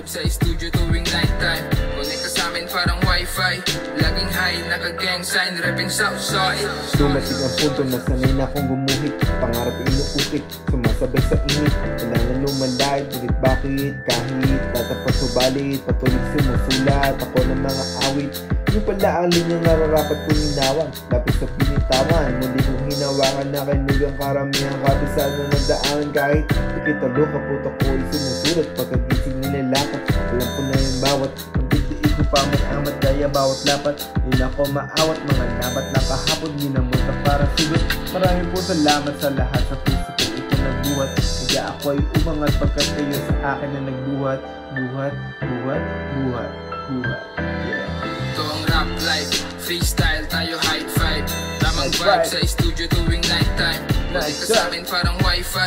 vibe sa studio tuwing nighttime. Connect ka sa amin parang wifi, laging high, naka-gang sign, rapping Southside. Dumating ang punto na sanay na akong gumuhit, pangarap inuukit, sumasabay sa init. Wala na lumalay, ulit bakit, kahit tatapat subalit, patuloy sumusulat ako ng mga awit. Yung pala ang linyang nararapat kong inawan, lapit sa pinitawan, muli kong hinawakan na kainugang karamihan kabisado na daan. Kahit ikitalo kaputo ko ay sumusulat, pagkagising nilalakad, alam ko na yung bawat pagdidiig ko pa amat daya bawat lapat. Yun ako maawat, mga labat na kahapon ginamuta para sugat. Maraming po salamat sa lahat, sa puso ko ito nagbuhat. Kaya ako ay umangat pagkat kayo sa akin na nagbuhat. Buhat, buhat, buhat, buhat. Yeah. Ito ang rap life, freestyle tayo high five. Tamang vibe sa studio tuwing nighttime. Connect ka sa amin parang wifi.